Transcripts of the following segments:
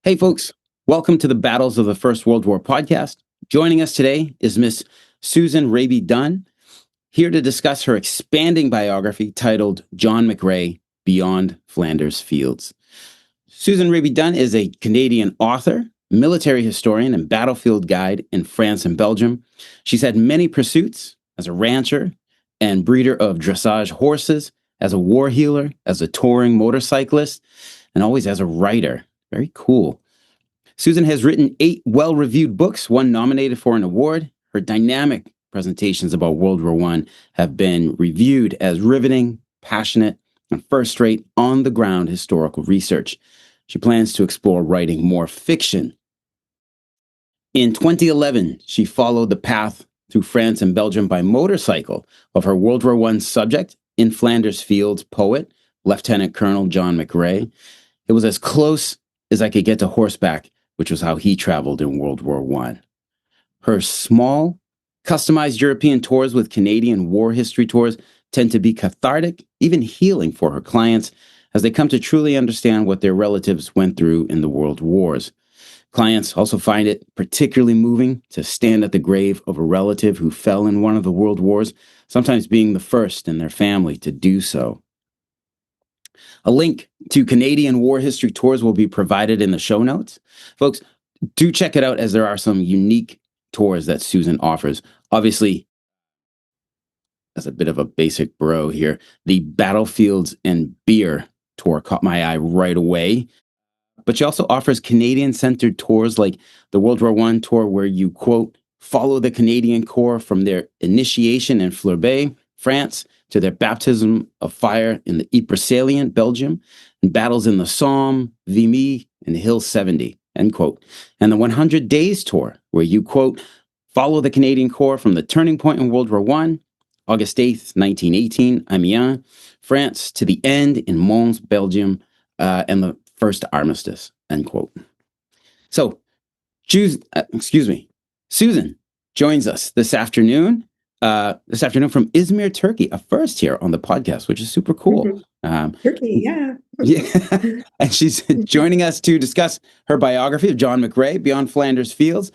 Hey, folks, welcome to the Battles of the First World War podcast. Joining us today is Miss Susan Raby-Dunne, here to discuss her expanding biography titled John McCrae, Beyond Flanders Fields. Susan Raby-Dunne is a Canadian author, military historian, and battlefield guide in France and Belgium. She's had many pursuits as a rancher and breeder of dressage horses, as a war healer, as a touring motorcyclist, and always as a writer. Very cool. Susan has written 8 well-reviewed books, one nominated for an award. Her dynamic presentations about World War I have been reviewed as riveting, passionate, and first-rate, on-the-ground historical research. She plans to explore writing more fiction. In 2011, she followed the path through France and Belgium by motorcycle of her World War I subject, in Flanders Fields poet, Lieutenant Colonel John McCrae. It was as close as I could get to horseback, which was how he traveled in World War I. Her small, customized European tours with Canadian war history tours tend to be cathartic, even healing for her clients, as they come to truly understand what their relatives went through in the world wars. Clients also find it particularly moving to stand at the grave of a relative who fell in one of the world wars, sometimes being the first in their family to do so. A link to Canadian war history tours will be provided in the show notes. Folks, do check it out, as there are some unique tours that Susan offers. Obviously, as a bit of a basic bro here, the Battlefields and Beer tour caught my eye right away. But she also offers Canadian-centered tours like the World War I tour, where you, quote, follow the Canadian Corps from their initiation in Fleury, France, to their baptism of fire in the Ypres salient, Belgium, and battles in the Somme, Vimy, and Hill 70, end quote. And the 100 Days tour, where you, quote, follow the Canadian Corps from the turning point in World War I, August 8th, 1918, Amiens, France, to the end in Mons, Belgium, and the first armistice, end quote. So, Susan joins us this afternoon from Izmir, Turkey, a first here on the podcast, which is super cool. Turkey, yeah. Yeah. And she's joining us to discuss her biography of John McCrae, Beyond Flanders Fields,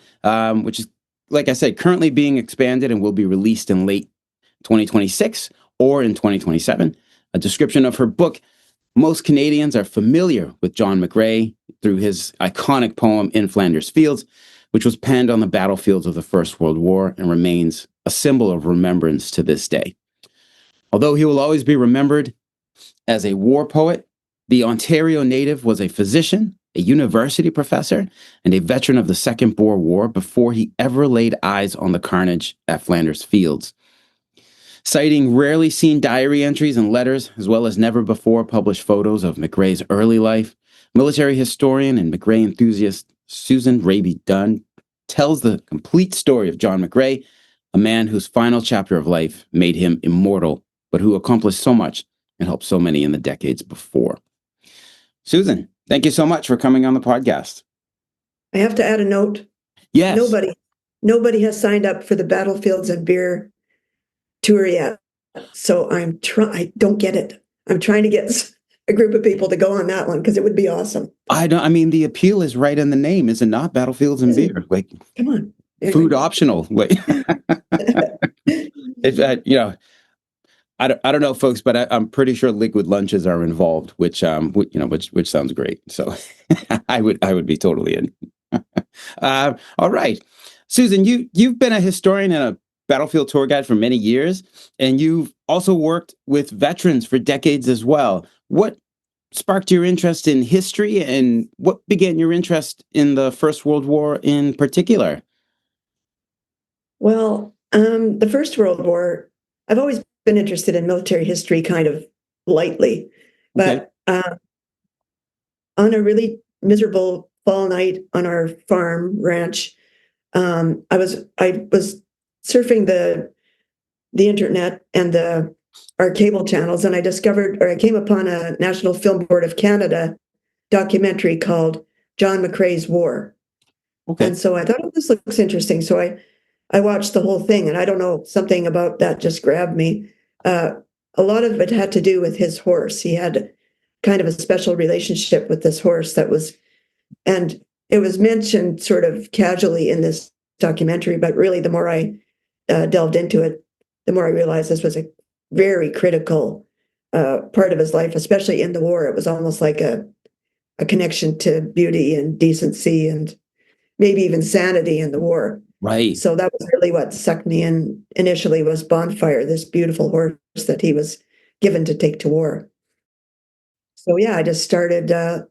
which is, like I said, currently being expanded and will be released in late 2026 or in 2027. A description of her book. Most Canadians are familiar with John McCrae through his iconic poem In Flanders Fields, which was penned on the battlefields of the First World War and remains a symbol of remembrance to this day. Although he will always be remembered as a war poet, the Ontario native was a physician, a university professor, and a veteran of the Second Boer War before he ever laid eyes on the carnage at Flanders Fields. Citing rarely seen diary entries and letters, as well as never before published photos of McCrae's early life, military historian and McCrae enthusiast Susan Raby-Dunne tells the complete story of John McCrae, a man whose final chapter of life made him immortal, but who accomplished so much and helped so many in the decades before. Susan, thank you so much for coming on the podcast. I have to add a note. Yes. Nobody has signed up for the Battlefields and Beer tour yet. So I don't get it. I'm trying to get a group of people to go on that one because it would be awesome. The appeal is right in the name, is it not? Battlefields and Beer. Like, come on. Food optional. Wait. I don't know, folks, but I'm pretty sure liquid lunches are involved, which sounds great. So I would be totally in. All right, Susan, you've been a historian and a battlefield tour guide for many years, and you've also worked with veterans for decades as well. What sparked your interest in history, and what began your interest in the First World War in particular? Well, the First World War, I've always been interested in military history kind of lightly, but on a really miserable fall night on our farm ranch, I was surfing the internet and our cable channels, and I came upon a National Film Board of Canada documentary called John McCrae's War. Okay. And so I thought, oh, this looks interesting. So I watched the whole thing, and I don't know, something about that just grabbed me. A lot of it had to do with his horse. He had kind of a special relationship with this horse that was And it was mentioned sort of casually in this documentary, but really the more I delved into it, the more I realized this was a very critical part of his life, especially in the war. It was almost like a connection to beauty and decency and maybe even sanity in the war. Right. So that was really what sucked me in initially, was Bonfire, this beautiful horse that he was given to take to war. So yeah, I just started, thought,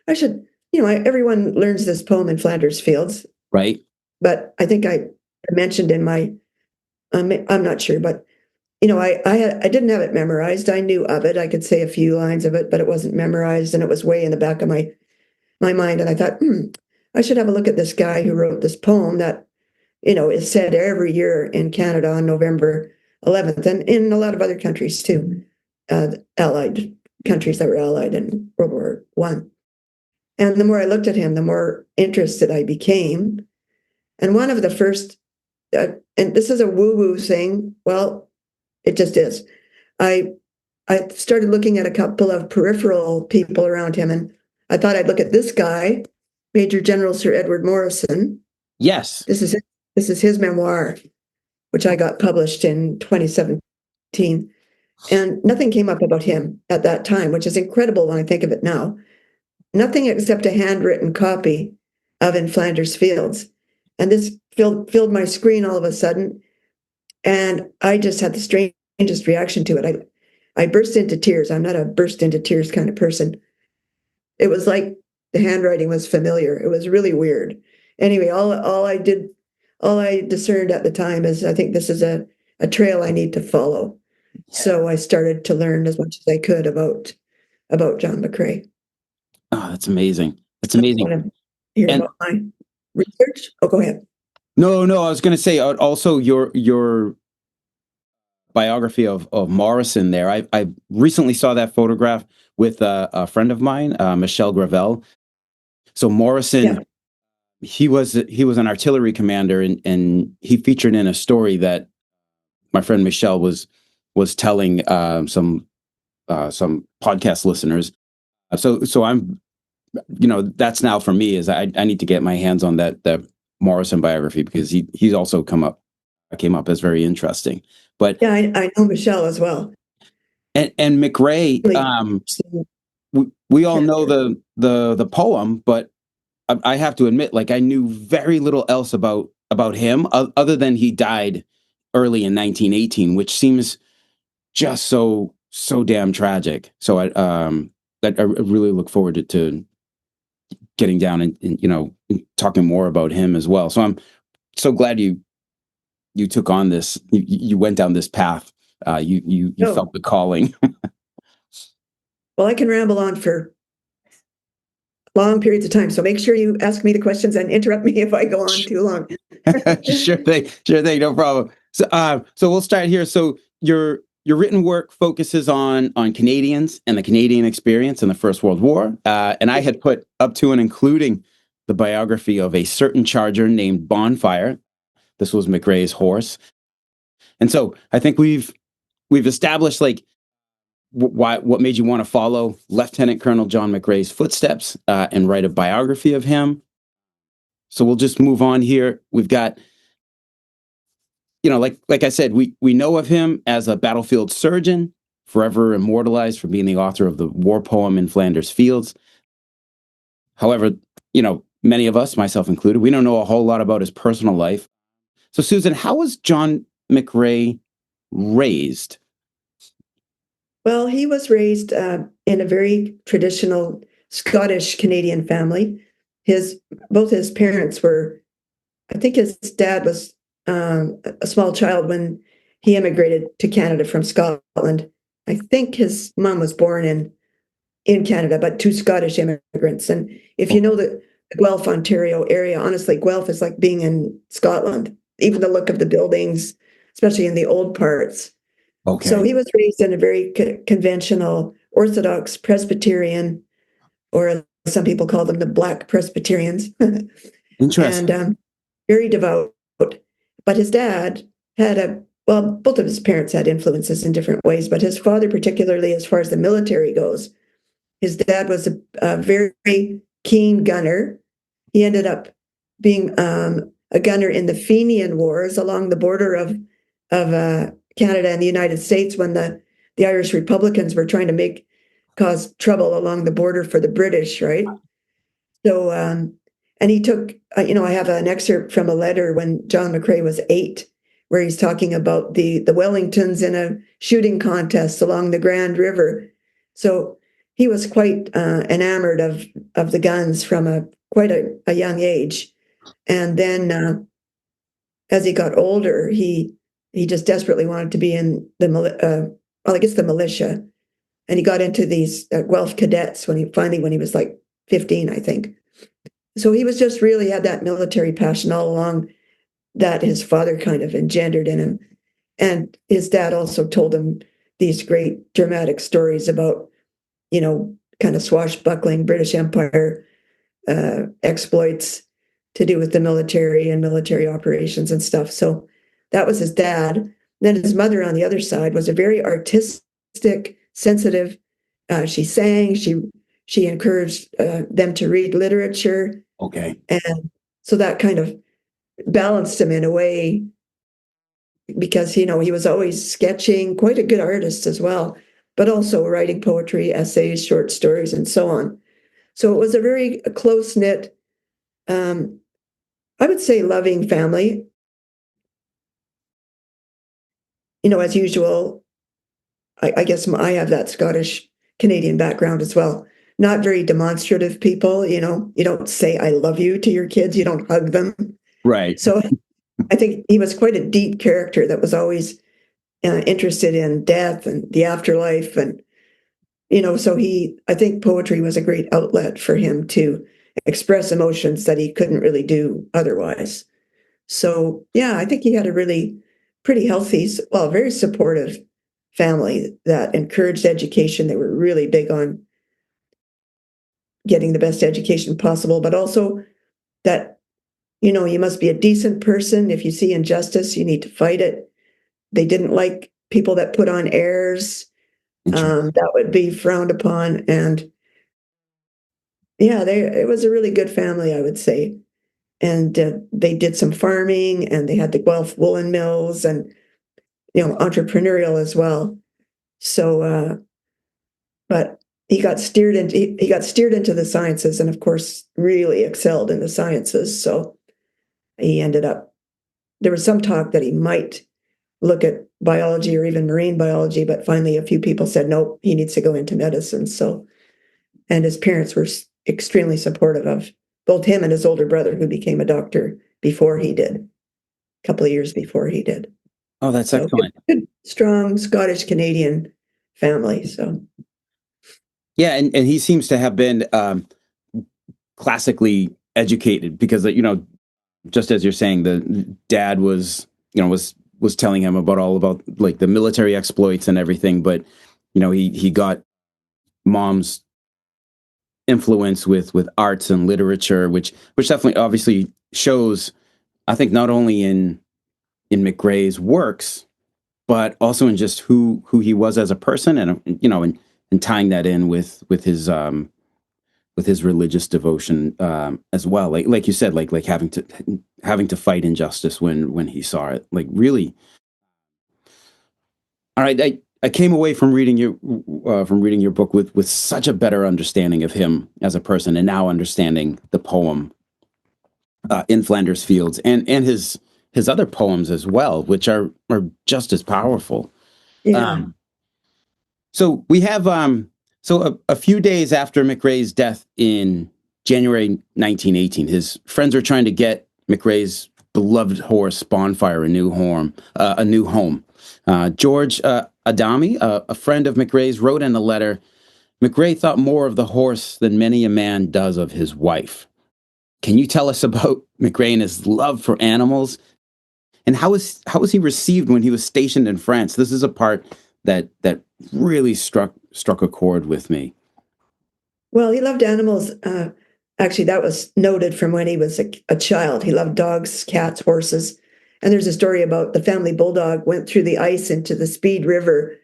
I should, everyone learns this poem in Flanders Fields, Right. but I think I mentioned in my, I'm not sure, but I didn't have it memorized. I knew of it. I could say a few lines of it, but it wasn't memorized, and it was way in the back of my mind. And I thought, I should have a look at this guy who wrote this poem that, is said every year in Canada on November 11th, and in a lot of other countries too, allied countries that were allied in World War One. And the more I looked at him, the more interested I became. And one of the first, and this is a woo-woo thing. Well, it just is. I I started looking at a couple of peripheral people around him, and I thought I'd look at this guy, Major General Sir Edward Morrison. Yes. This is his memoir, which I got published in 2017. And nothing came up about him at that time, which is incredible when I think of it now. Nothing except a handwritten copy of In Flanders Fields. And this filled my screen all of a sudden. And I just had the strangest reaction to it. I burst into tears. I'm not a burst into tears kind of person. It was like the handwriting was familiar. It was really weird. Anyway, all I discerned at the time is, I think this is a trail I need to follow. So I started to learn as much as I could about John McCrae. Oh, that's amazing. That's amazing. Want to hear And about my research? Oh, go ahead. no, I was going to say also your biography of Morrison there. I recently saw that photograph with a friend of mine, Michelle Gravel. So Morrison, Yeah. he was an artillery commander, and he featured in a story that my friend Michelle was telling some podcast listeners. So I'm, that's now for me, is I need to get my hands on that Morrison biography, because he's also came up as very interesting. But Yeah, I know Michelle as well. and McCrae, Really we all know character. the poem, but I have to admit, like, I knew very little else about him, other than he died early in 1918, which seems just so damn tragic. So I really look forward to getting down and talking more about him as well. So I'm so glad you took on this. You went down this path. You No. felt the calling. Well, I can ramble on for long periods of time. So make sure you ask me the questions and interrupt me if I go on too long. Sure thing, no problem. So we'll start here. So your written work focuses on Canadians and the Canadian experience in the First World War, and I had put up to and including the biography of a certain charger named Bonfire. This was McCrae's horse, and so I think we've established, like, what made you want to follow Lieutenant Colonel John McCrae's footsteps and write a biography of him. So we'll just move on here. We've got, like I said, we know of him as a battlefield surgeon, forever immortalized for being the author of the war poem In Flanders Fields. However, many of us, myself included, we don't know a whole lot about his personal life. So, Susan, how was John McCrae raised? Well, he was raised in a very traditional Scottish Canadian family. Both his parents were, I think his dad was a small child when he immigrated to Canada from Scotland. I think his mom was born in Canada, but two Scottish immigrants. And if you know the Guelph, Ontario area, honestly, Guelph is like being in Scotland, even the look of the buildings, especially in the old parts. Okay. So he was raised in a very conventional Orthodox Presbyterian, or as some people call them, the Black Presbyterians, Interesting. and very devout. But his dad had both of his parents had influences in different ways, but his father, particularly as far as the military goes, His dad was a very keen gunner. He ended up being a gunner in the Fenian Wars along the border of Canada and the United States when the Irish Republicans were trying to cause trouble along the border for the British, right? So, and he took, I have an excerpt from a letter when John McCrae was 8, where he's talking about the Wellingtons in a shooting contest along the Grand River. So he was quite enamored of the guns from quite a young age. And then as he got older, he just desperately wanted to be in the militia, and he got into these Guelph cadets when he was like 15, I think. So he was just really had that military passion all along that his father kind of engendered in him. And his dad also told him these great dramatic stories about, kind of swashbuckling British Empire exploits to do with the military and military operations and stuff. So that was his dad. Then his mother on the other side was a very artistic, sensitive. She sang. She encouraged them to read literature. Okay. And so that kind of balanced him in a way because, he was always sketching, quite a good artist as well, but also writing poetry, essays, short stories, and so on. So it was a very close-knit, I would say loving family. As usual, I guess I have that Scottish Canadian background as well. Not very demonstrative people, you don't say I love you to your kids, you don't hug them. Right. So I think he was quite a deep character that was always interested in death and the afterlife. And, so I think poetry was a great outlet for him to express emotions that he couldn't really do otherwise. So, yeah, I think he had a really pretty healthy, very supportive family that encouraged education. They were really big on getting the best education possible, but also that, you must be a decent person. If you see injustice, you need to fight it. They didn't like people that put on airs. That would be frowned upon. And yeah, it was a really good family, I would say. And they did some farming, and they had the Guelph woolen mills, and entrepreneurial as well. So, but he got steered into the sciences, and of course, really excelled in the sciences. So he ended up. There was some talk that he might look at biology or even marine biology, but finally, a few people said nope, he needs to go into medicine. So, and his parents were extremely supportive of both him and his older brother, who became a doctor before he did, a couple of years before he did. Oh, that's excellent. Good, strong Scottish Canadian family. So, yeah, and he seems to have been classically educated because, just as you're saying, the dad was telling him about like the military exploits and everything, but he got mom's influence with arts and literature, which definitely obviously shows, I think, not only in McCrae's works, but also in just who he was as a person, and tying that in with his religious devotion as well. Like you said, like having to fight injustice when he saw it. Like really. All right, I came away from reading your book with such a better understanding of him as a person, and now understanding the poem in Flanders Fields and his other poems as well, which are just as powerful. yeah. So we have a few days after McCrae's death in January 1918, his friends are trying to get McCrae's beloved horse Bonfire a new home. George Adami, a friend of McCrae's, wrote in a letter, McCrae thought more of the horse than many a man does of his wife. Can you tell us about McCrae and his love for animals? And how was he received when he was stationed in France? This is a part that really struck a chord with me. Well, he loved animals. Actually, that was noted from when he was a child. He loved dogs, cats, horses. And there's a story about the family bulldog went through the ice into the Speed River,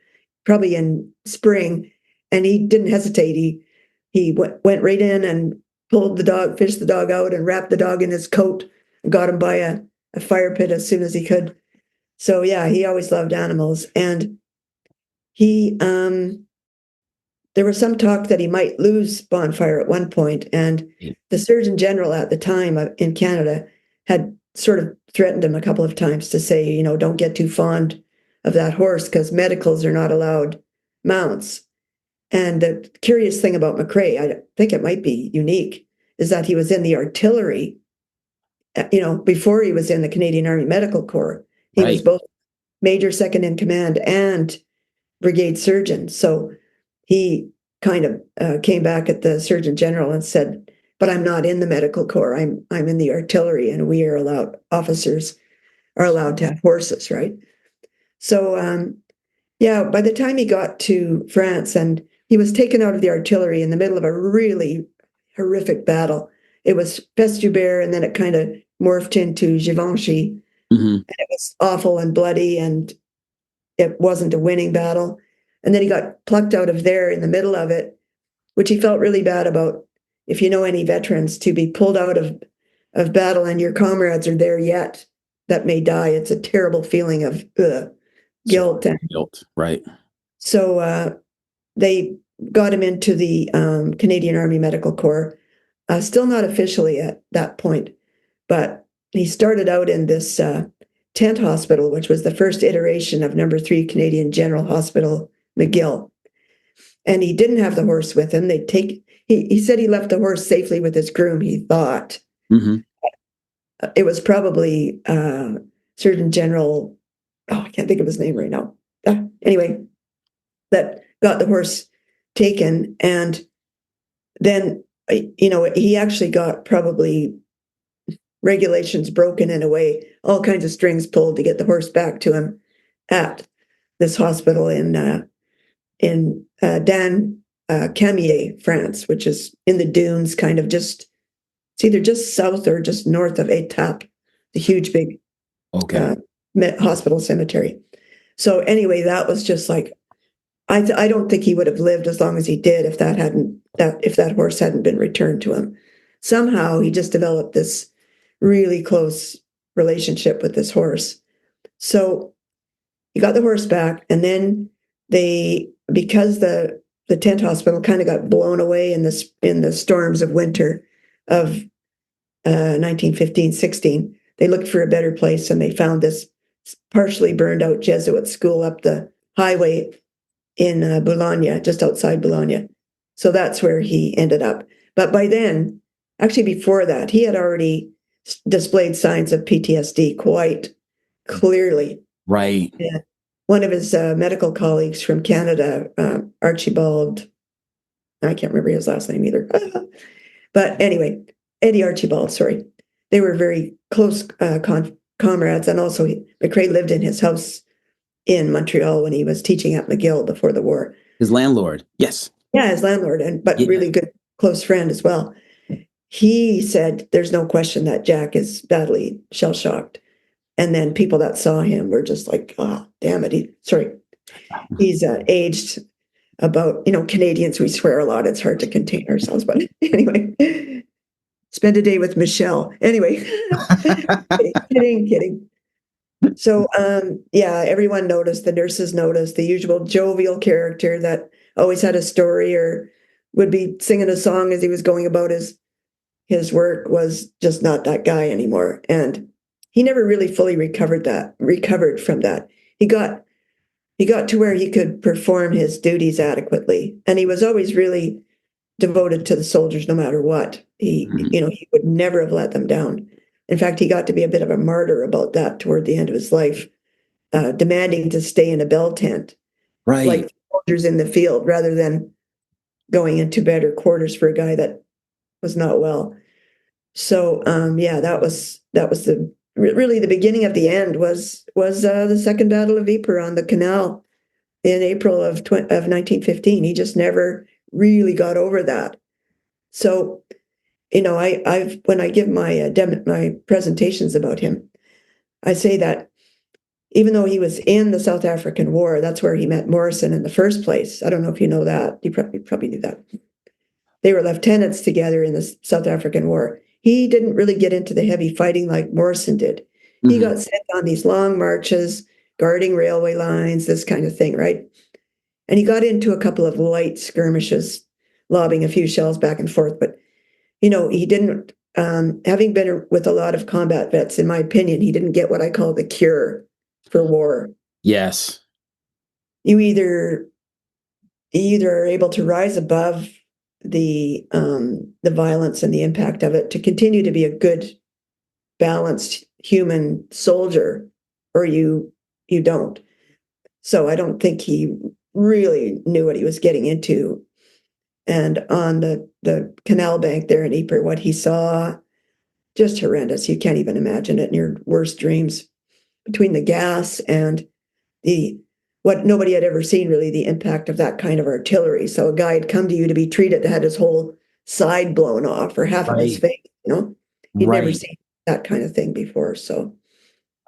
probably in spring, and he didn't hesitate. He he went right in and pulled the dog, fished the dog out, and wrapped the dog in his coat and got him by a fire pit as soon as he could. So yeah, he always loved animals. And he there was some talk that he might lose Bonfire at one point, and the Surgeon General at the time in Canada had sort of threatened him a couple of times to say, you know, don't get too fond of that horse because medicals are not allowed mounts. And the curious thing about McCrae, I think it might be unique, is that he was in the artillery, you know, before he was in the Canadian Army Medical Corps. He was both major second in command and brigade surgeon. So he kind of came back at the Surgeon General and said, but I'm not in the medical corps. I'm in the artillery, and we are allowed, officers are allowed to have horses, right? So yeah, by the time he got to France, and he was taken out of the artillery in the middle of a really horrific battle. It was Festubert, and then it kind of morphed into Givenchy. And it was awful and bloody, and it wasn't a winning battle. And then he got plucked out of there in the middle of it, which he felt really bad about. If you know any veterans, to be pulled out of battle and your comrades are there yet that may die, it's a terrible feeling of guilt. Guilt, right. So they got him into the Canadian Army Medical Corps, still not officially at that point, but he started out in this tent hospital, which was the first iteration of number 3 Canadian General Hospital, McGill. And he didn't have the horse with him. He said he left the horse safely with his groom, he thought. It was probably Surgeon General, I can't think of his name right now. Anyway, that got the horse taken. And then, you know, he actually got probably regulations broken in a way, all kinds of strings pulled to get the horse back to him at this hospital in Camier, France, which is in the dunes, kind of it's either just south or just north of Étape, the huge big hospital cemetery. So anyway, that was just like, I don't think he would have lived as long as he did if that horse hadn't been returned to him. Somehow he just developed this really close relationship with this horse. So he got the horse back, and then because the tent hospital kind of got blown away in the storms of winter of 1915-16, they looked for a better place, and they found this partially burned out Jesuit school up the highway in Boulogne, just outside Boulogne. So that's where he ended up. But by then, actually before that, he had already displayed signs of PTSD quite clearly. Right. Yeah. One of his medical colleagues from Canada, Archibald, I can't remember his last name either. But anyway, Eddie Archibald, sorry. They were very close comrades. And also McCrae lived in his house in Montreal when he was teaching at McGill before the war. His landlord, yes. Yeah, his landlord, but really good close friend as well. He said there's no question that Jack is badly shell-shocked. And then people that saw him were just like, oh, damn it. He's aged about, Canadians, we swear a lot. It's hard to contain ourselves. But anyway, spend a day with Michelle. Anyway, kidding. So, everyone noticed, the nurses noticed, the usual jovial character that always had a story or would be singing a song as he was going about his work was just not that guy anymore. And he never really fully recovered from that. He got to where he could perform his duties adequately. And he was always really devoted to the soldiers no matter what. He would never have let them down. In fact, he got to be a bit of a martyr about that toward the end of his life, demanding to stay in a bell tent, right, like soldiers in the field, rather than going into better quarters for a guy that was not well. So, that was really the beginning of the end. Was the Second Battle of Ypres on the canal in April of 1915. He just never really got over that. So, when I give my presentations about him, I say that even though he was in the South African War, that's where he met Morrison in the first place. I don't know if you know that. You probably knew that. they were lieutenants together in the South African War. He didn't really get into the heavy fighting like Morrison did. He got sent on these long marches, guarding railway lines, this kind of thing, right? And he got into a couple of light skirmishes, lobbing a few shells back and forth. But, he didn't, having been with a lot of combat vets, in my opinion, he didn't get what I call the cure for war. Yes. You either are able to rise above the violence and the impact of it to continue to be a good, balanced human soldier, or you don't. So I don't think he really knew what he was getting into. And on the canal bank there in Ypres, what he saw, just horrendous. You can't even imagine it in your worst dreams, between the gas and what nobody had ever seen, really, the impact of that kind of artillery. So a guy had come to you to be treated, had his whole side blown off or half of his face, He'd never seen that kind of thing before. So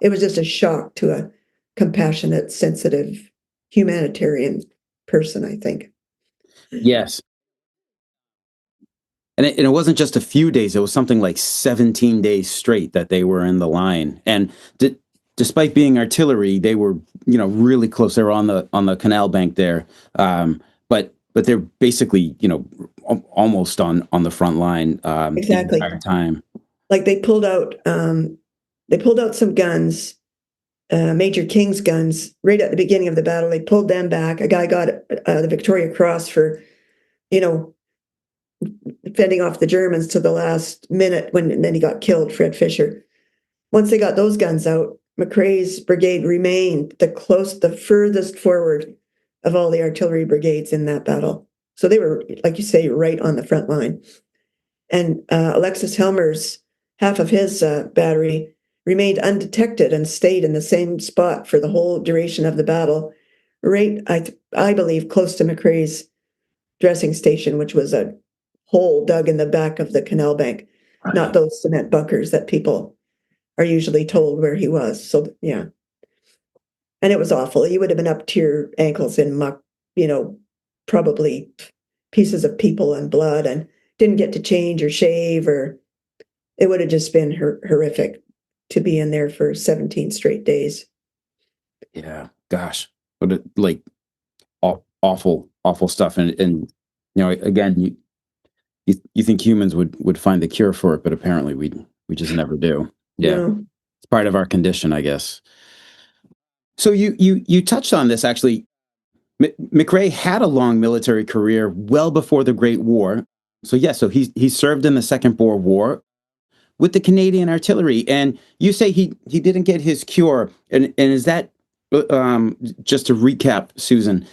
it was just a shock to a compassionate, sensitive, humanitarian person, I think. Yes. And it wasn't just a few days. It was something like 17 days straight that they were in the line. And despite being artillery, they were, really close. They were on the canal bank there. But they're basically, almost on the front line Exactly. the entire time. Like they pulled out some guns, Major King's guns, right at the beginning of the battle. They pulled them back. A guy got the Victoria Cross for, fending off the Germans to the last minute, and then he got killed, Fred Fisher. Once they got those guns out, McCrae's brigade remained the furthest forward of all the artillery brigades in that battle. So they were, like you say, right on the front line. And Alexis Helmer's, half of his battery remained undetected and stayed in the same spot for the whole duration of the battle, right, I believe, close to McCrae's dressing station, which was a hole dug in the back of the canal bank, not those cement bunkers that people are usually told where he was. So, yeah. And it was awful. You would have been up to your ankles in muck, probably pieces of people and blood, and didn't get to change or shave, or it would have just been horrific to be in there for 17 straight days. Yeah, gosh, but awful stuff. And again, you think humans would find the cure for it, but apparently we just never do. Yeah, No. it's part of our condition, I guess. So you touched on this actually. McCrae had a long military career well before the Great War. So he served in the Second Boer War with the Canadian artillery. And you say he didn't get his cure. And is that, just to recap, Susan,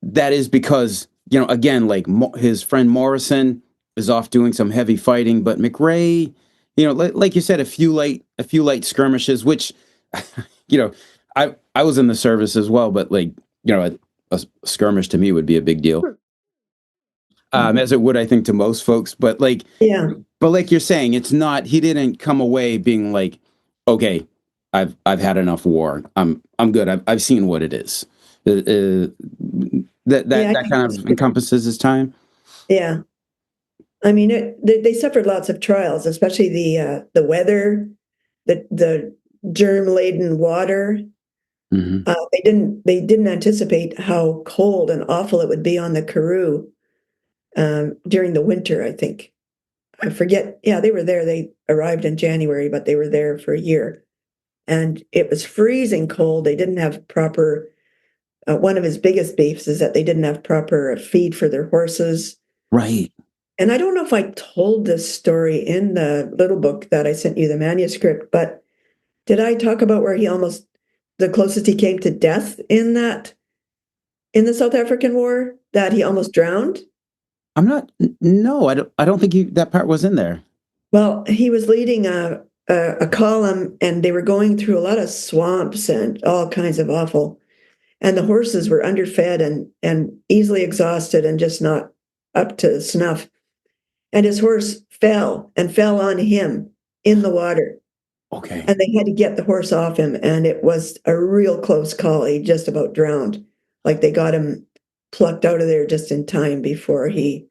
that is because, again, like his friend Morrison is off doing some heavy fighting, but McCrae, like you said, a few light skirmishes, which, I was in the service as well, but a skirmish to me would be a big deal. As it would, I think, to most folks. But like you're saying, it's not. He didn't come away being like, okay, I've had enough war. I'm good. I've seen what it is. That kind of encompasses his time. Yeah, I mean, they suffered lots of trials, especially the weather, the germ-laden water. Mm-hmm. They didn't anticipate how cold and awful it would be on the Karoo during the winter, I think. I forget. Yeah, they were there. They arrived in January, but they were there for a year. And it was freezing cold. They didn't have proper, one of his biggest beefs is that they didn't have proper feed for their horses. Right. And I don't know if I told this story in the little book that I sent you, the manuscript, but did I talk about where the closest he came to death in the South African War, that he almost drowned? No, I don't think that part was in there. Well, he was leading a column, and they were going through a lot of swamps and all kinds of awful, and the horses were underfed and easily exhausted and just not up to snuff. And his horse fell on him in the water. Okay. And they had to get the horse off him, and it was a real close call. He just about drowned. Like they got him plucked out of there just in time before he,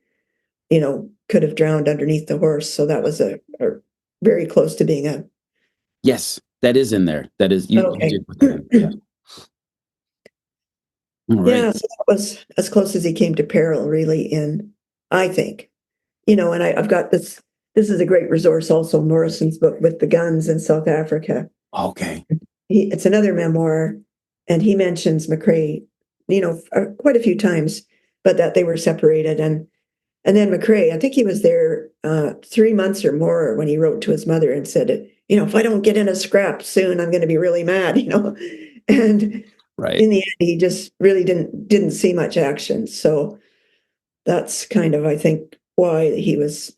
could have drowned underneath the horse. So that was a very close to being a. Yes, that is in there. That is, you Okay. did put that in. Yeah. All right. Yeah, so that was as close as he came to peril, really, I think. And I've got this. This is a great resource also, Morrison's book with the guns in South Africa. Okay. It's another memoir, and he mentions McCrae, quite a few times, but that they were separated. And then McCrae, I think he was there 3 months or more when he wrote to his mother and said, if I don't get in a scrap soon, I'm going to be really mad, And Right. in the end, he just really didn't see much action. So that's kind of, I think, why he was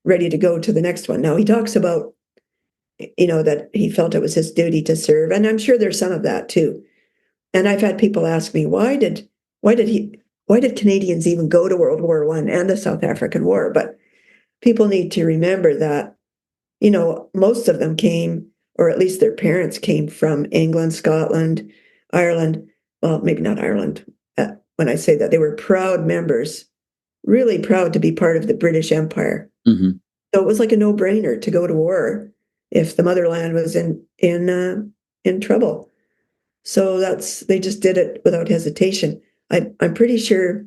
ready to go to the next one. Now he talks about, that he felt it was his duty to serve, and I'm sure there's some of that too. And I've had people ask me, why did Canadians even go to World War I and the South African War? But people need to remember that, most of them came, or at least their parents came from England, Scotland, Ireland. Well, maybe not Ireland. When I say that, they were proud members, really proud to be part of the British Empire. Mm-hmm. So it was like a no-brainer to go to war if the motherland was in trouble. So they just did it without hesitation. I'm pretty sure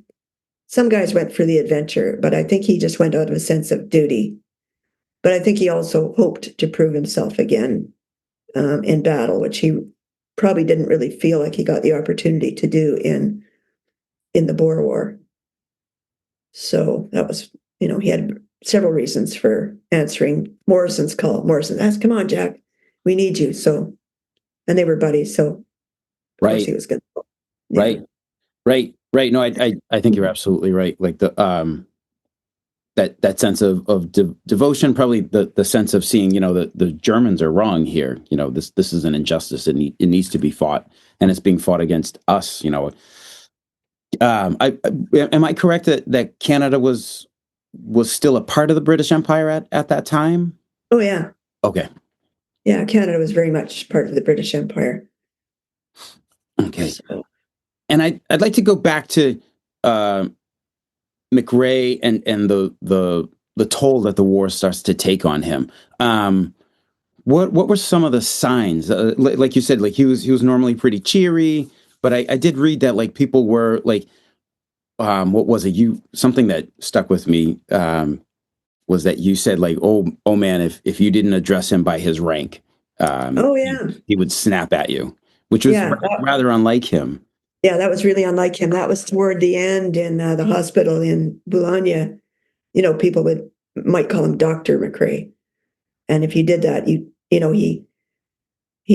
some guys went for the adventure, but I think he just went out of a sense of duty. But I think he also hoped to prove himself again in battle, which he probably didn't really feel like he got the opportunity to do in the Boer War. So that was, he had several reasons for answering Morrison's call. Morrison asked, "Come on, Jack, we need you." So, and they were buddies. So, of course, he was going to. Yeah. Right. No, I think you're absolutely right. Like that sense of devotion, probably the sense of seeing, the Germans are wrong here. This is an injustice. It needs to be fought, and it's being fought against us. Am I correct that Canada was still a part of the British Empire at that time? Oh yeah. Okay. Yeah, Canada was very much part of the British Empire. Okay. So. And I'd like to go back to McCrae and the toll that the war starts to take on him. What were some of the signs? Like you said, like he was normally pretty cheery, but I did read that like people were like, what was it? Something that stuck with me was that you said like, oh man, if you didn't address him by his rank, oh yeah, he would snap at you, which was rather unlike him. Yeah, that was really unlike him. That was toward the end in the hospital in Boulogne. People might call him Dr. McCrae. And if he did that, he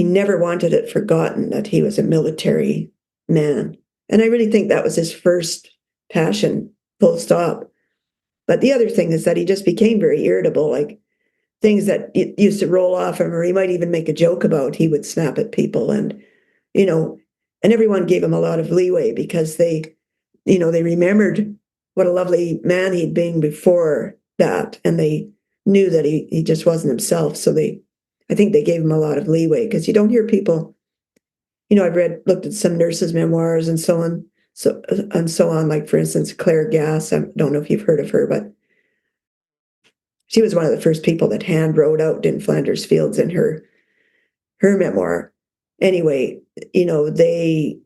never wanted it forgotten that he was a military man. And I really think that was his first passion, full stop. But the other thing is that he just became very irritable, like things that used to roll off him, or he might even make a joke about, he would snap at people. And, and everyone gave him a lot of leeway because they remembered what a lovely man he'd been before that. And they knew that he just wasn't himself. So I think they gave him a lot of leeway, because you don't hear people, I've looked at some nurses' memoirs and so on. So on, like, for instance, Claire Gass. I don't know if you've heard of her, but she was one of the first people that hand wrote out in Flanders Fields in her memoir. Anyway, they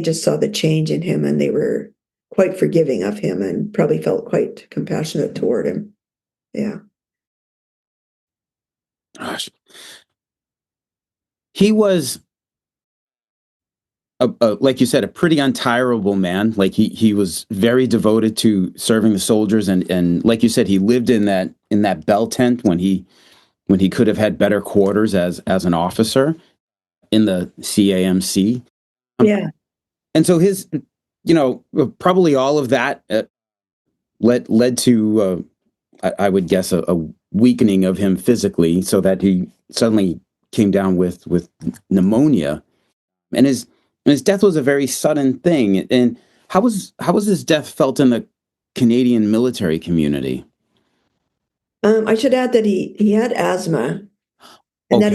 just saw the change in him, and they were quite forgiving of him and probably felt quite compassionate toward him. Yeah. Gosh. He was like you said, a pretty untirable man. Like he was very devoted to serving the soldiers, and like you said, he lived in that bell tent when he could have had better quarters as an officer in the CAMC. Yeah. And so his, probably all of that led to, I would guess, a weakening of him physically, so that he suddenly came down with pneumonia, and his death was a very sudden thing. And how was his death felt in the Canadian military community? I should add that he had asthma, and that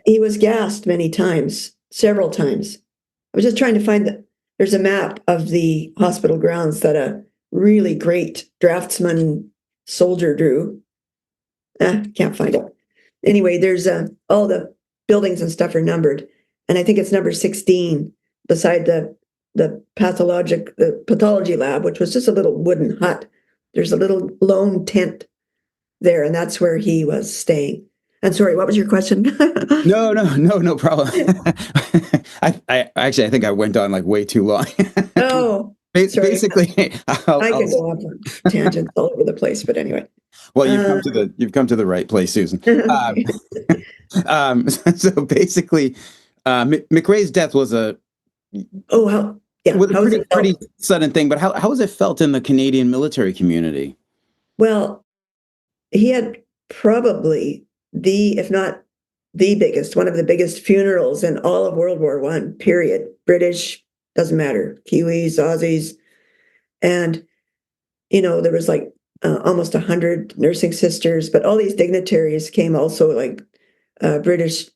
he was gassed many times, several times. I was just trying to find there's a map of the hospital grounds that a really great draftsman soldier drew. Can't find it. Anyway, there's all the buildings and stuff are numbered, and I think it's number 16 beside the pathology lab, which was just a little wooden hut. There's a little lone tent there, and that's where he was staying. And sorry, what was your question? No problem. I think I went on like way too long. Oh, sorry. Basically, I could go off on tangents all over the place, but anyway. Well, you've come to the right place, Susan. So basically, McCrae's death was a pretty sudden thing. But how was it felt in the Canadian military community? Well, he had probably if not the biggest, one of the biggest funerals in all of World War I, period. British, doesn't matter, Kiwis, Aussies. And, there was like almost 100 nursing sisters, but all these dignitaries came also, like British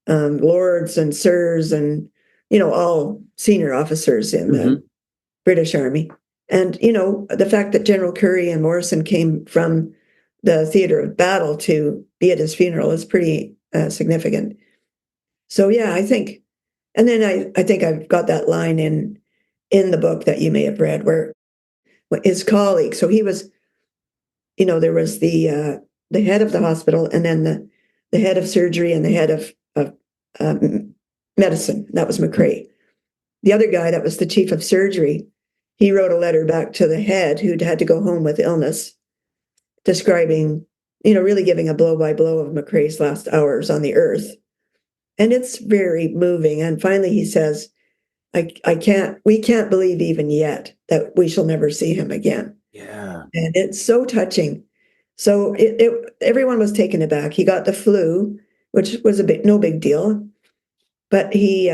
lords and sirs and, all senior officers in the British Army. And, the fact that General Currie and Morrison came from the theater of battle to be at his funeral is pretty significant. So, yeah, I think, and then I think I've got that line in the book that you may have read where his colleague, so he was, there was the head of the hospital, and then the head of surgery and the head of medicine. That was McCrae. The other guy that was the chief of surgery, he wrote a letter back to the head who'd had to go home with illness, describing, really giving a blow-by-blow of McCrae's last hours on the earth. And it's very moving. And finally he says, we can't believe even yet that we shall never see him again. Yeah. And it's so touching. So everyone was taken aback. He got the flu, which was no big deal, but he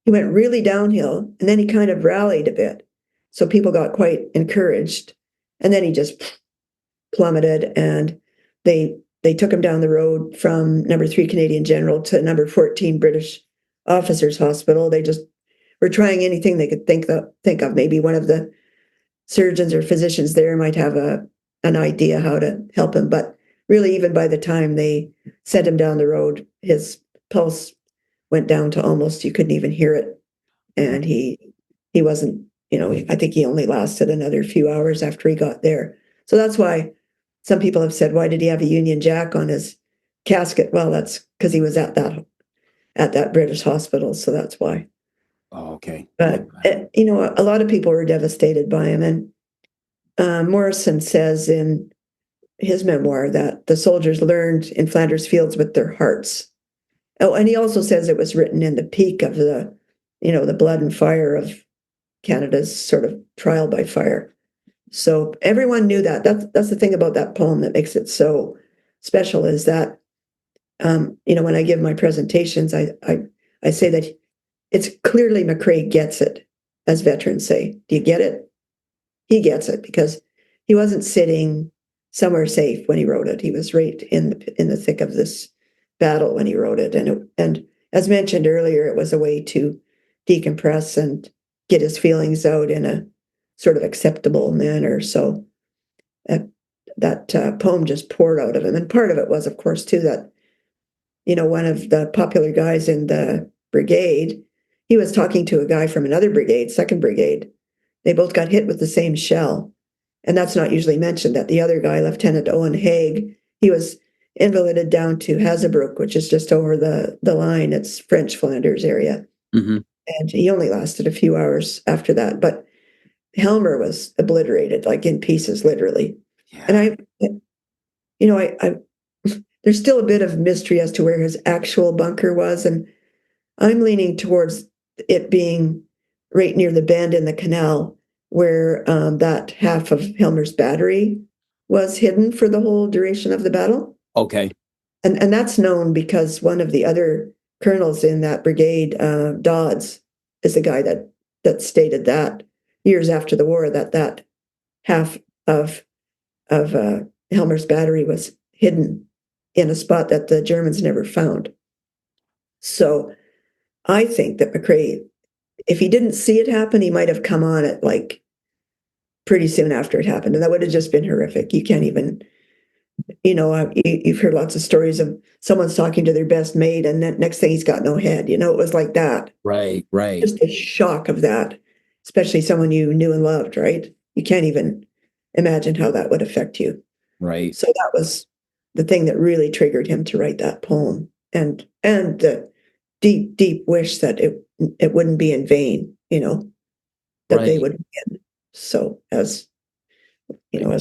went really downhill, and then he kind of rallied a bit. So people got quite encouraged, and then he just plummeted, and they took him down the road from number 3 Canadian General to number 14 British Officers Hospital. They just were trying anything they could think of. Maybe one of the surgeons or physicians there might have an idea how to help him. But really, even by the time they sent him down the road, his pulse went down to almost, you couldn't even hear it. And he wasn't, I think he only lasted another few hours after he got there. So that's why some people have said, why did he have a Union Jack on his casket? Well, that's because he was at that British hospital. So that's why. Oh, okay. But, a lot of people were devastated by him. And Morrison says in his memoir that the soldiers learned in Flanders Fields with their hearts. Oh, and he also says it was written in the peak of the blood and fire of Canada's sort of trial by fire. So everyone knew that. That's the thing about that poem that makes it so special, is that, when I give my presentations, I say that it's clearly McCrae gets it, as veterans say. Do you get it? He gets it, because he wasn't sitting somewhere safe when he wrote it. He was right in the thick of this battle when he wrote it. And as mentioned earlier, it was a way to decompress and get his feelings out in a sort of acceptable manner. So that poem just poured out of him. And part of it was, of course, too, that, one of the popular guys in the brigade, he was talking to a guy from another brigade, Second Brigade. They both got hit with the same shell. And that's not usually mentioned, that the other guy, Lieutenant Owen Haig, he was invalided down to Hazebrouck, which is just over the line. It's French Flanders area. Mm-hmm. And he only lasted a few hours after that. But Helmer was obliterated, like in pieces, literally. Yeah. And I there's still a bit of mystery as to where his actual bunker was. And I'm leaning towards it being right near the bend in the canal where that half of Helmer's battery was hidden for the whole duration of the battle. Okay. And that's known because one of the other colonels in that brigade, Dodds, is the guy that stated that years after the war, that half of Helmer's battery was hidden in a spot that the Germans never found. So I think that McCrae, if he didn't see it happen, he might have come on it like pretty soon after it happened. And that would have just been horrific. You can't even you've heard lots of stories of someone's talking to their best mate, and then next thing he's got no head. It was like that. Right, right, Just the shock of that, especially someone you knew and loved, right? You can't even imagine how that would affect you. right, So that was the thing that really triggered him to write that poem, and the deep, deep wish that it wouldn't be in vain, that they right, would win. So as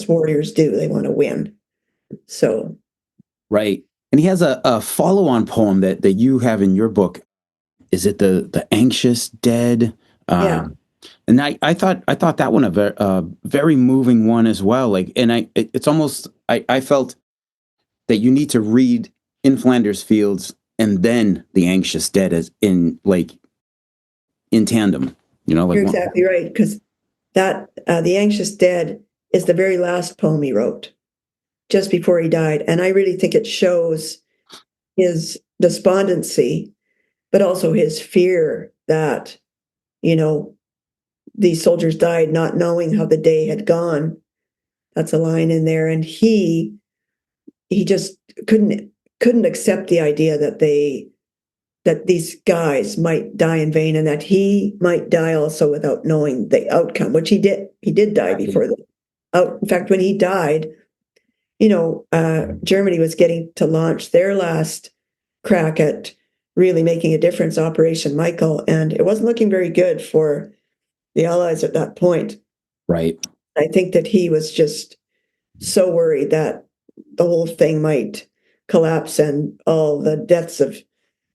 warriors do, they want to win. So right. And he has a follow-on poem that you have in your book. Is it the anxious dead? yeah, And I thought that one a very moving one as well. Like, and it's almost I felt that you need to read In Flanders Fields and then The Anxious Dead as in tandem. Like you're one. exactly right, because that The Anxious Dead is the very last poem he wrote just before he died. And I really think it shows his despondency, but also his fear that, you know, these soldiers died not knowing how the day had gone. That's a line in there. And he just couldn't accept the idea that these guys might die in vain, and that he might die also without knowing the outcome, which he did. He did die before the out. In fact, when he died, Germany was getting to launch their last crack at really making a difference, Operation Michael, and it wasn't looking very good for the Allies at that point. Right. I think that he was just so worried that the whole thing might collapse and all the deaths of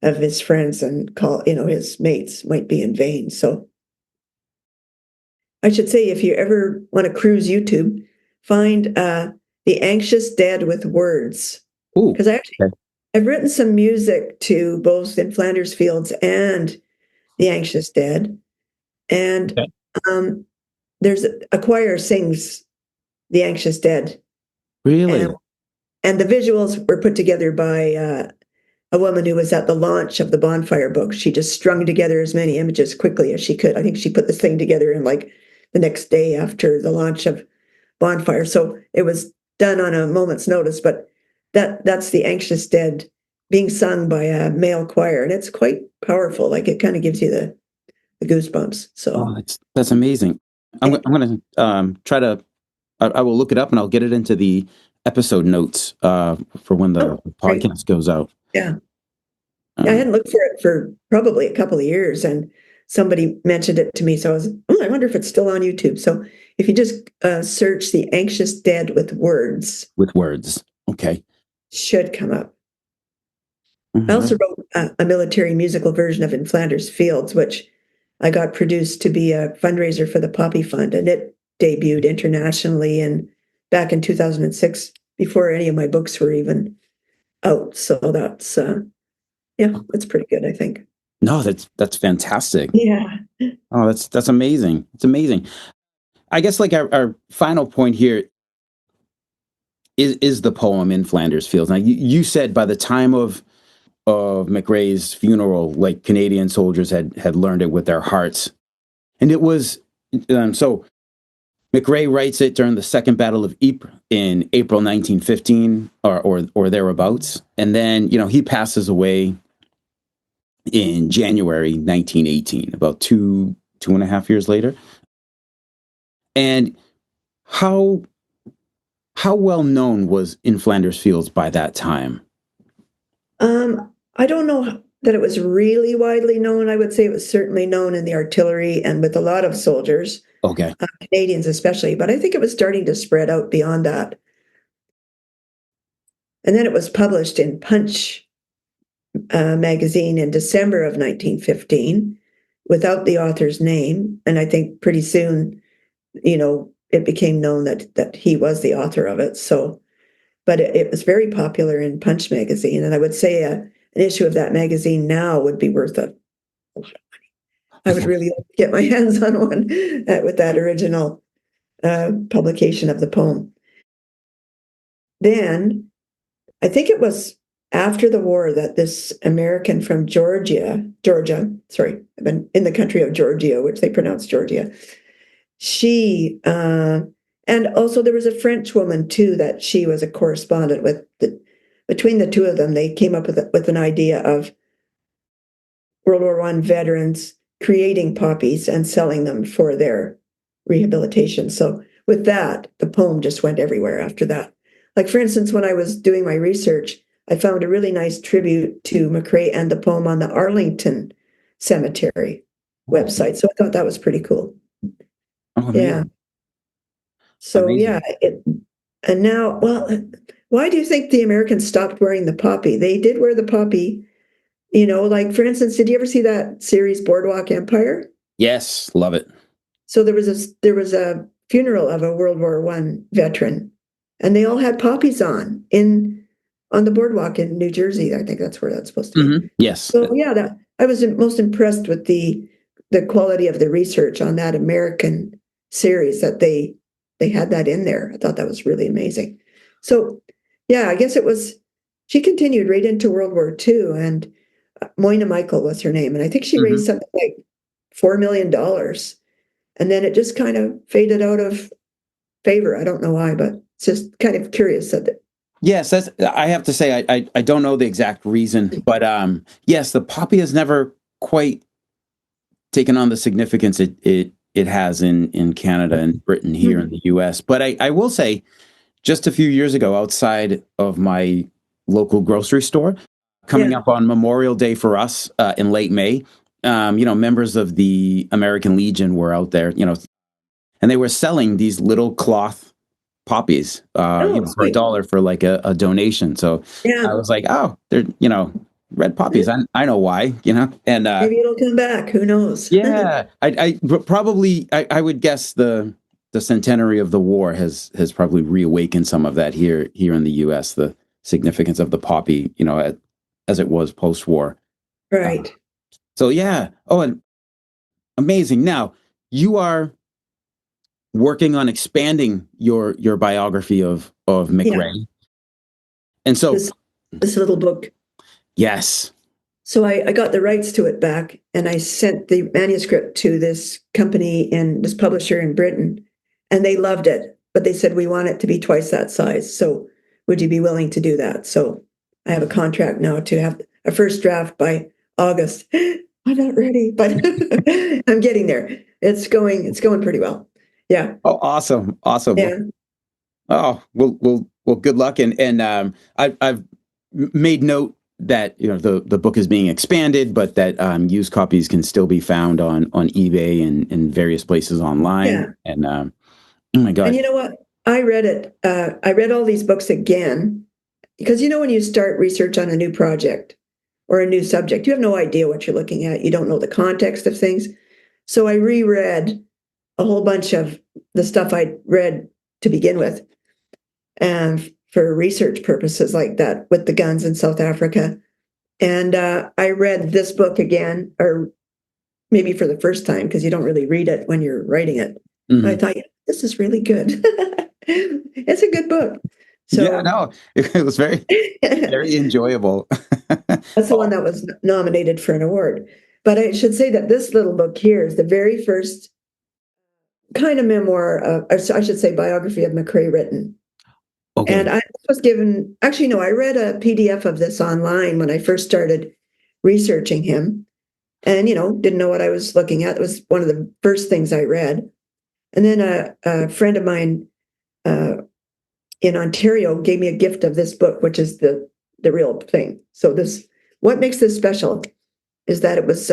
his friends and his mates might be in vain. So I should say, if you ever want to cruise YouTube, find The Anxious Dead with Words. Ooh. Because Okay. I've written some music to both In Flanders Fields and The Anxious Dead. And Okay. um, there's a choir sings The Anxious Dead. And, Really? and the visuals were put together by a woman who was at the launch of the Bonfire book. She just strung together as many images quickly as she could. I think she put this thing together in like the next day after the launch of Bonfire. So it was done on a moment's notice, but that's The Anxious Dead being sung by a male choir. And it's quite powerful. Like, it kind of gives you the goosebumps. Oh, So that's amazing. I'm gonna try to. I will look it up and I'll get it into the episode notes for when the oh, great. podcast goes out. Yeah. I Um, hadn't looked for it for probably a couple of years, and somebody mentioned it to me. So I was, I wonder if it's still on YouTube. So if you just search The Anxious Dead with Words, with words. Okay. should come up. All I right. also wrote a military musical version of In Flanders Fields, which I got produced to be a fundraiser for the Poppy Fund, and it debuted internationally and back in 2006, before any of my books were even out. So that's pretty good, I think. No, that's fantastic. Yeah. Oh, that's amazing. It's amazing. I guess like our final point here is the poem In Flanders Fields. Now you said by the time of McRae's funeral, like Canadian soldiers had learned it with their hearts, and it was so. McRae writes it during the Second Battle of Ypres in April 1915, or thereabouts, and then he passes away in January 1918, about two and a half years later. And how how well known was In Flanders Fields by that time? I don't know that it was really widely known. I would say it was certainly known in the artillery and with a lot of soldiers, Okay. Canadians especially, but I think it was starting to spread out beyond that. And then it was published in Punch magazine in December of 1915 without the author's name. And I think pretty soon, it became known that he was the author of it. So, but it was very popular in Punch magazine. And I would say an issue of that magazine now would be worth a lot. I would really like to get my hands on one with that original publication of the poem. Then I think it was after the war that this American from Georgia, sorry, I've been in the country of Georgia, which they pronounce Georgia. She And also there was a French woman too that she was a correspondent with. Between the two of them, they came up with an idea of World War I veterans creating poppies and selling them for their rehabilitation. So with that, the poem just went everywhere after that. Like, for instance, when I was doing my research, I found a really nice tribute to McCrae and the poem on the Arlington Cemetery website. So I thought that was pretty cool. Oh, Yeah. amazing. So Amazing. yeah, and now, well, why do you think the Americans stopped wearing the poppy? They did wear the poppy, like, for instance, did you ever see that series Boardwalk Empire? Yes, love it. So there was a funeral of a World War One veteran, and they all had poppies on the boardwalk in New Jersey. I think that's where that's supposed to be. Yes. So yeah, that I was most impressed with the quality of the research on that American series that they had that in there. I thought that was really amazing. So yeah, I guess she continued right into World War II, and Moyna Michael was her name, and I think she Hmm. raised something like $4 million, and then it just kind of faded out of favor. I don't know why, but it's just kind of curious that. Yes, I have to say I don't know the exact reason, but yes, the poppy has never quite taken on the significance it has in Canada and Britain here in the US. But I will say, just a few years ago, outside of my local grocery store, coming Yeah. up on Memorial Day for us in late May, members of the American Legion were out there, and they were selling these little cloth poppies, Oh, for sweet. $1 for like a donation. So I Yeah. was like, oh, they're, red poppies. I know why, and Maybe it'll come back. Who knows? yeah, but probably I would guess the centenary of the war has probably reawakened some of that here in the U.S. The significance of the poppy, as it was post-war. Uh, Right. so yeah. Oh, and amazing. Now you are working on expanding your biography of Yeah. McRae, and so This this little book. yes. So I got the rights to it back, and I sent the manuscript to this company and this publisher in Britain, and they loved it. But they said, we want it to be twice that size. So would you be willing to do that? So I have a contract now to have a first draft by August. I'm not ready, but I'm getting there. It's going pretty well. Yeah. Oh, awesome, awesome. Yeah. Oh, well. Good luck, and I've made note that the book is being expanded, but that used copies can still be found on eBay and various places online. Yeah. And oh my And God, you know what? I read it. I read all these books again because when you start research on a new project or a new subject, you have no idea what you're looking at. You don't know the context of things. So I reread a whole bunch of the stuff I'd read to begin with, and for research purposes like that with the guns in South Africa. And I read this book again, or maybe for the first time, because you don't really read it when you're writing it. But I hmm. thought, this is really good. It's a good book. Yeah, So no, it was very enjoyable. that's the one Oh, that was nominated for an award. But I should say that this little book here is the very first kind of memoir, I should say biography of McCrae written. And okay. I was given, actually, no, I read a PDF of this online when I first started researching him, and, didn't know what I was looking at. It was one of the first things I read. And then a friend of mine uh, in Ontario gave me a gift of this book, which is the real thing. So what makes this special is that it was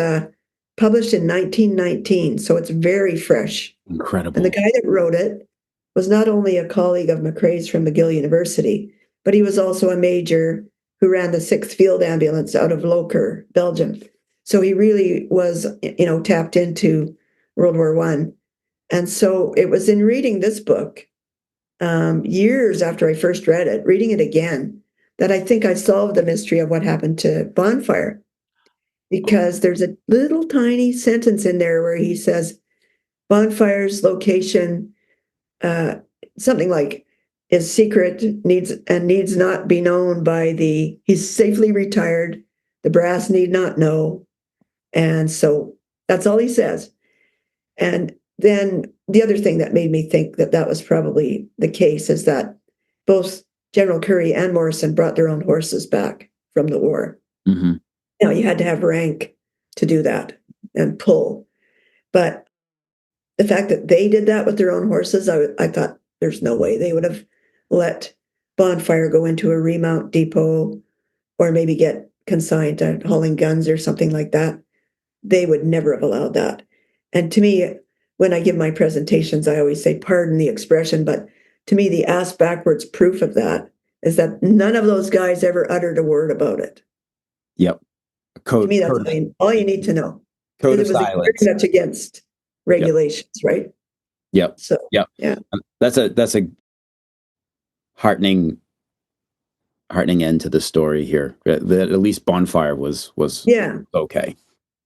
published in 1919, so it's very fresh. And the Incredible. guy that wrote it was not only a colleague of McCrae's from McGill University, but he was also a major who ran the 6th Field Ambulance out of Loker, Belgium. So he really was, tapped into World War One. And so it was in reading this book, years after I first read it, reading it again, that I think I solved the mystery of what happened to Bonfire. Because there's a little tiny sentence in there where he says, Bonfire's location, uh, something like, is secret, needs not be known by he's safely retired, the brass need not know. And so that's all he says. And then the other thing that made me think that that was probably the case is that both General Currie and Morrison brought their own horses back from the war. Mm-hmm. Now, you had to have rank to do that and pull. But the fact that they did that with their own horses, I thought there's no way they would have let Bonfire go into a remount depot or maybe get consigned to hauling guns or something like that. They would never have allowed that. And to me, when I give my presentations, I always say, pardon the expression, but to me, the ass backwards proof of that is that none of those guys ever uttered a word about it. Yep. To me, that's all you need to know. Code of silence. Very much against regulations, yep. Right? Yep. So, yep. Yeah. That's a heartening end to the story here. That at least Bonfire was okay.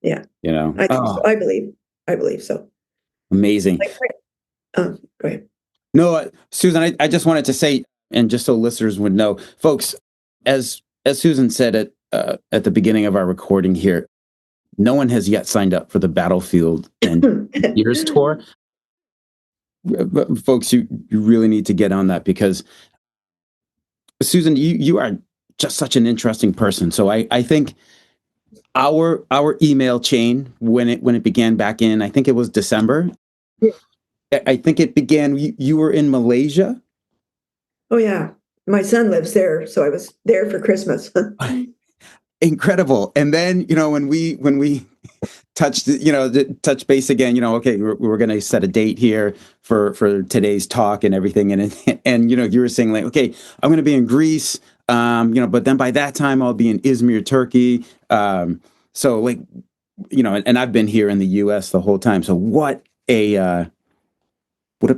Yeah. You know, I believe so. Amazing. Go ahead. No, Susan, I just wanted to say, and just so listeners would know, folks, as Susan said at the beginning of our recording here, no one has yet signed up for the Battlefield and Years tour. But folks, you really need to get on that, because Susan, you are just such an interesting person. So I think our email chain, when it began back in, I think it was December. Yeah. I think it began. You were in Malaysia. Oh yeah, my son lives there, so I was there for Christmas. Incredible. And then when we touch base again, okay, we're going to set a date here for today's talk and everything, and you were saying, like, okay, I'm going to be in Greece, but then by that time I'll be in Izmir, Turkey, so, like, and I've been here in the US the whole time. So what a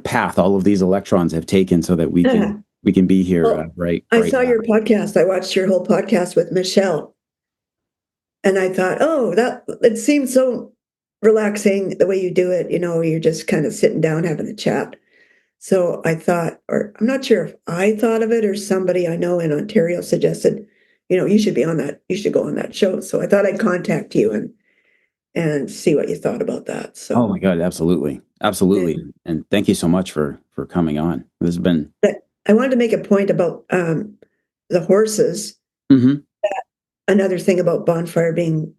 path all of these electrons have taken so that we can be here. Well, right I saw now. your podcast. I watched your whole podcast with Michelle. And I thought, it seems so relaxing the way you do it. You're just kind of sitting down having a chat. So I thought, or I'm not sure if I thought of it or somebody I know in Ontario suggested, you should be on that. You should go on that show. So I thought I'd contact you and see what you thought about that. So. Oh my God, absolutely. And thank you so much for coming on. This has been. I wanted to make a point about the horses. Mm-hmm. Another thing about Bonfire being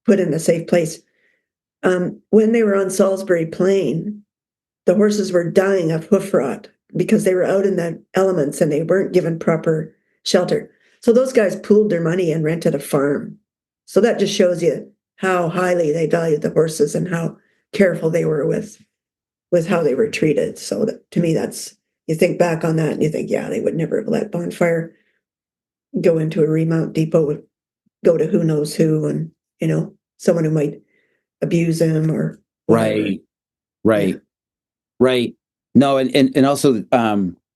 put in a safe place. When they were on Salisbury Plain, the horses were dying of hoof rot because they were out in the elements and they weren't given proper shelter. So those guys pooled their money and rented a farm. So that just shows you how highly they valued the horses and how careful they were with how they were treated. So to me, you think back on that and you think, yeah, they would never have let Bonfire go into a remount depot, go to who knows who, and someone who might abuse him or whatever. Right. No, and also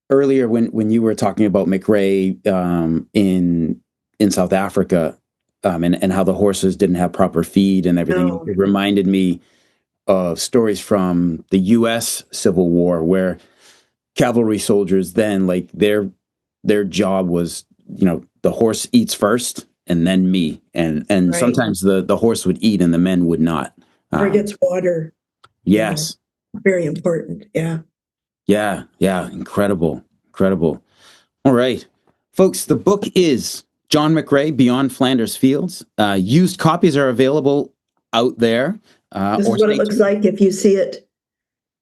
earlier when you were talking about McCrae in South Africa, and how the horses didn't have proper feed and everything, it reminded me of stories from the U.S. Civil War, where cavalry soldiers then, like, their job was, the horse eats first and then me, and right. Sometimes the horse would eat and the men would not. Or gets water. Yes. Very important. Yeah. Yeah. Incredible. All right, folks, the book is John McCrae, Beyond Flanders Fields. Used copies are available out there. This is what it looks like if you see it,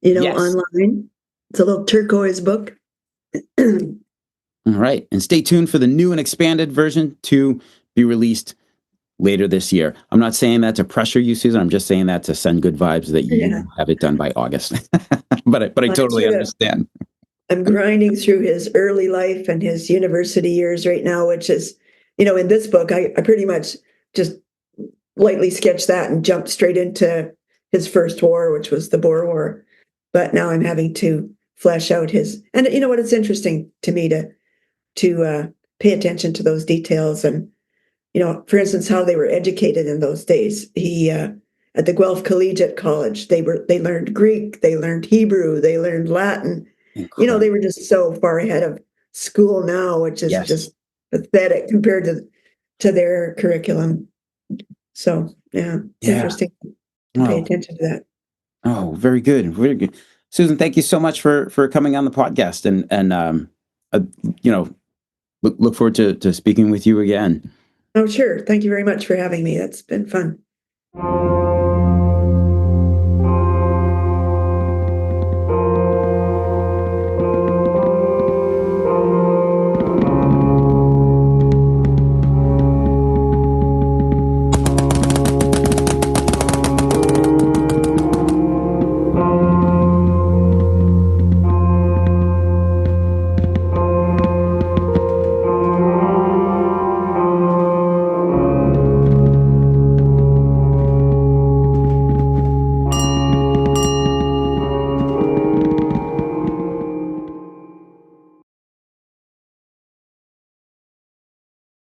yes, online. It's a little turquoise book. All right. And stay tuned for the new and expanded version to be released later this year. I'm not saying that to pressure you, Susan. I'm just saying that to send good vibes that you have it done by August. but I totally understand. I'm grinding through his early life and his university years right now, which is, in this book, I pretty much just lightly sketched that and jumped straight into his first war, which was the Boer War. But now I'm having to flesh out and you know what, it's interesting to me to pay attention to those details. And, for instance, how they were educated in those days. He, at the Guelph Collegiate College, they learned Greek, they learned Hebrew, they learned Latin. Incredible. They were just so far ahead of school now, which is just pathetic compared to their curriculum. So, yeah. Interesting to pay attention to that. Oh, very good, very good. Susan, thank you so much for coming on the podcast, and you know, look forward to speaking with you again. Oh, sure. Thank you very much for having me. That's been fun.